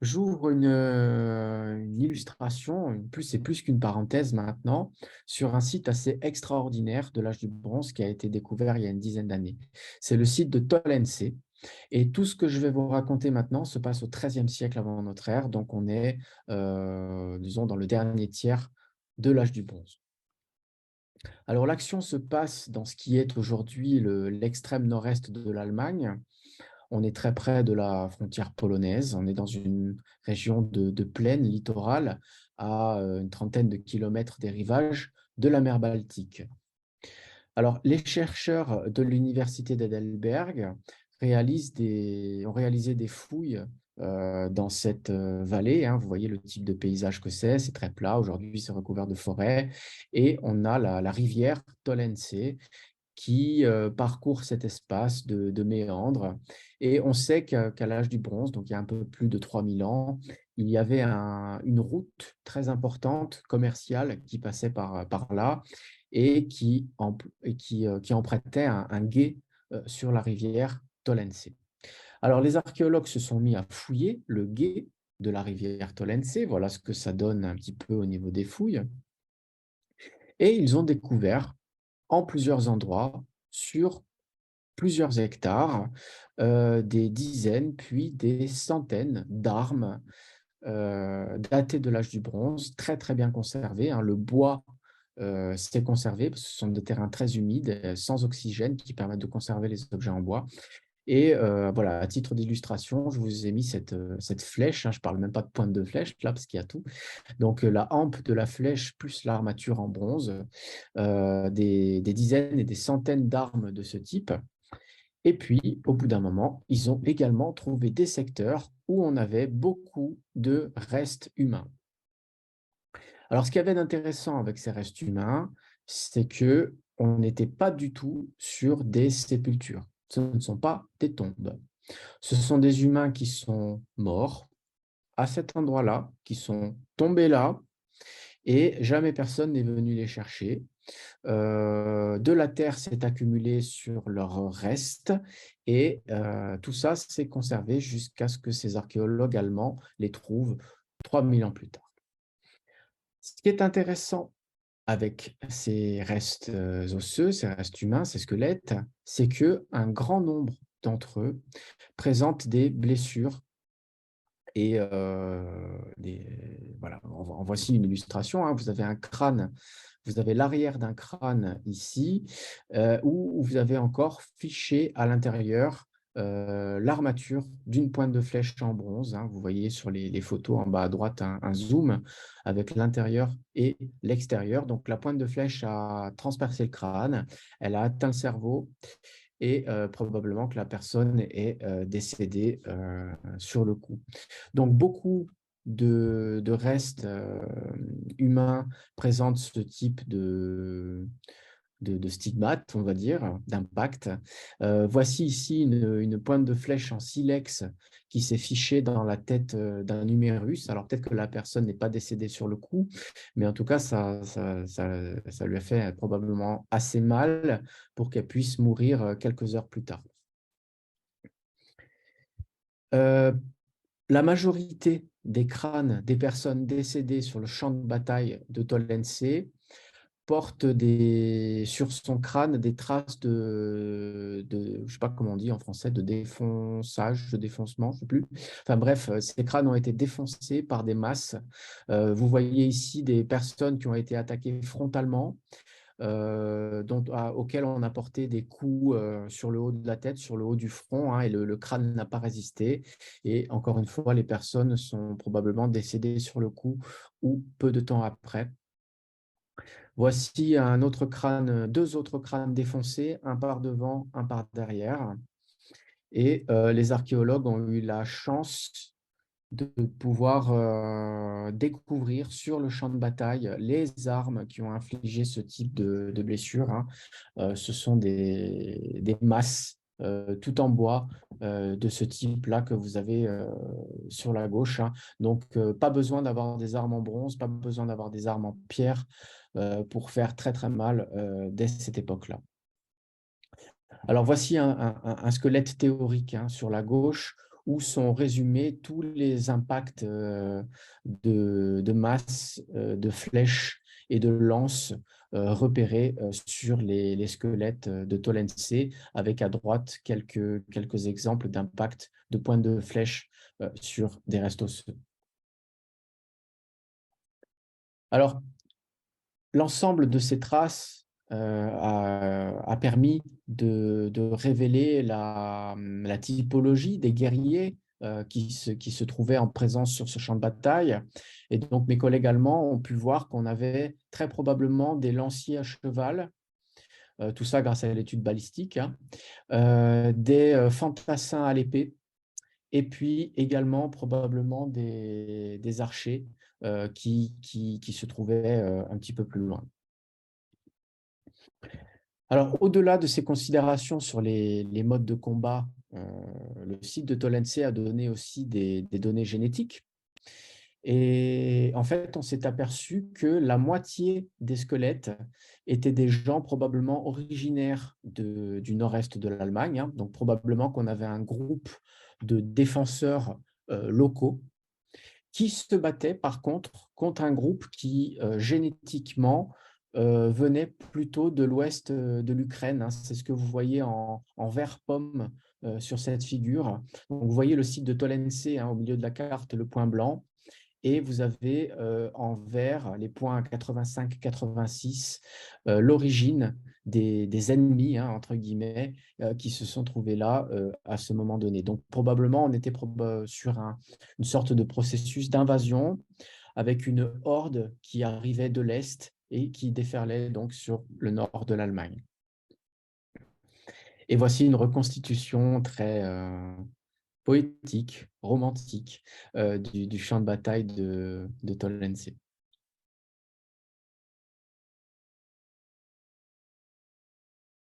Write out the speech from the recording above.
J'ouvre une illustration, c'est plus qu'une parenthèse maintenant, sur un site assez extraordinaire de l'âge du bronze qui a été découvert il y a une dizaine d'années. C'est le site de Tollense. Et tout ce que je vais vous raconter maintenant se passe au XIIIe siècle avant notre ère, donc on est, disons, dans le dernier tiers de l'âge du bronze. Alors l'action se passe dans ce qui est aujourd'hui l'extrême nord-est de l'Allemagne. On est très près de la frontière polonaise. On est dans une région de plaine littorale à une trentaine de kilomètres des rivages de la mer Baltique. Alors, les chercheurs de l'université d'Heidelberg ont réalisé des fouilles dans cette vallée, hein. Vous voyez le type de paysage que c'est très plat. Aujourd'hui, c'est recouvert de forêts. Et on a la rivière Tollensee qui parcourt cet espace de méandres. Et on sait qu'à l'âge du bronze, donc il y a un peu plus de 3000 ans, il y avait une route très importante commerciale qui passait par là et qui empruntait un gué sur la rivière Tollensee. Alors, les archéologues se sont mis à fouiller le gué de la rivière Tollensee. Voilà ce que ça donne un petit peu au niveau des fouilles. Et ils ont découvert en plusieurs endroits, sur plusieurs hectares, des dizaines, puis des centaines d'armes datées de l'âge du bronze, très très bien conservées, hein. Le bois s'est conservé, parce que ce sont des terrains très humides, sans oxygène, qui permettent de conserver les objets en bois. Et voilà, à titre d'illustration, je vous ai mis cette flèche, hein. Je ne parle même pas de pointe de flèche, là, parce qu'il y a tout. Donc, la hampe de la flèche plus l'armature en bronze, des dizaines et des centaines d'armes de ce type. Et puis, au bout d'un moment, ils ont également trouvé des secteurs où on avait beaucoup de restes humains. Alors, ce qu'il y avait d'intéressant avec ces restes humains, c'est que on n'était pas du tout sur des sépultures. Ce ne sont pas des tombes. Ce sont des humains qui sont morts à cet endroit-là, qui sont tombés là, et jamais personne n'est venu les chercher. De la terre s'est accumulée sur leurs restes et tout ça s'est conservé jusqu'à ce que ces archéologues allemands les trouvent 3000 ans plus tard. Ce qui est intéressant avec ces restes osseux, ces restes humains, ces squelettes, c'est qu'un grand nombre d'entre eux présentent des blessures et voilà, en voici une illustration, hein. Vous avez un crâne, vous avez l'arrière d'un crâne ici, où vous avez encore fiché à l'intérieur l'armature d'une pointe de flèche en bronze, hein. Vous voyez sur les photos en bas à droite un zoom avec l'intérieur et l'extérieur. Donc la pointe de flèche a transpercé le crâne, elle a atteint le cerveau et probablement que la personne est décédée sur le coup. Donc, beaucoup de restes humains présentent ce type de stigmates, on va dire, d'impact. Voici ici une pointe de flèche en silex qui s'est fichée dans la tête d'un humérus. Alors, peut-être que la personne n'est pas décédée sur le coup, mais en tout cas, ça lui a fait probablement assez mal pour qu'elle puisse mourir quelques heures plus tard. Euh, La majorité des crânes des personnes décédées sur le champ de bataille de Tollense portent sur son crâne des traces je ne sais pas comment on dit en français, de défonçage, de défoncement, je ne sais plus. Enfin bref, ces crânes ont été défoncés par des masses. Vous voyez ici des personnes qui ont été attaquées frontalement, auquel on a porté des coups sur le haut de la tête, sur le haut du front, hein, et le crâne n'a pas résisté. Et encore une fois, les personnes sont probablement décédées sur le coup ou peu de temps après. Voici deux autres crânes défoncés, un par devant, un par derrière. Et les archéologues ont eu la chance de pouvoir découvrir sur le champ de bataille les armes qui ont infligé ce type de blessures, hein. Ce sont des masses tout en bois de ce type-là que vous avez sur la gauche, hein. Donc, pas besoin d'avoir des armes en bronze, pas besoin d'avoir des armes en pierre pour faire très très mal dès cette époque-là. Alors, voici un squelette théorique, hein, sur la gauche, où sont résumés tous les impacts de masse, de flèches et de lances repérés sur les squelettes de Tolensé, avec à droite quelques exemples d'impact de points de flèches sur des restes osseux. Alors, l'ensemble de ces traces a permis de révéler la typologie des guerriers qui se trouvaient en présence sur ce champ de bataille. Et donc, mes collègues allemands ont pu voir qu'on avait très probablement des lanciers à cheval, tout ça grâce à l'étude balistique, hein, des fantassins à l'épée, et puis également probablement des archers qui se trouvaient un petit peu plus loin. Alors, au-delà de ces considérations sur les modes de combat, le site de Tolensé a donné aussi des données génétiques. Et en fait, on s'est aperçu que la moitié des squelettes étaient des gens probablement originaires du nord-est de l'Allemagne, hein. Donc probablement qu'on avait un groupe de défenseurs locaux qui se battaient par contre un groupe qui génétiquement venait plutôt de l'ouest de l'Ukraine, hein. C'est ce que vous voyez en vert pomme sur cette figure. Donc, vous voyez le site de Tolensé, hein, au milieu de la carte, le point blanc. Et vous avez en vert les points 85-86, l'origine des ennemis, hein, entre guillemets, qui se sont trouvés là à ce moment donné. Donc probablement, on était sur une sorte de processus d'invasion avec une horde qui arrivait de l'Est et qui déferlait donc sur le nord de l'Allemagne. Et voici une reconstitution très poétique, romantique du champ de bataille de Tolensé.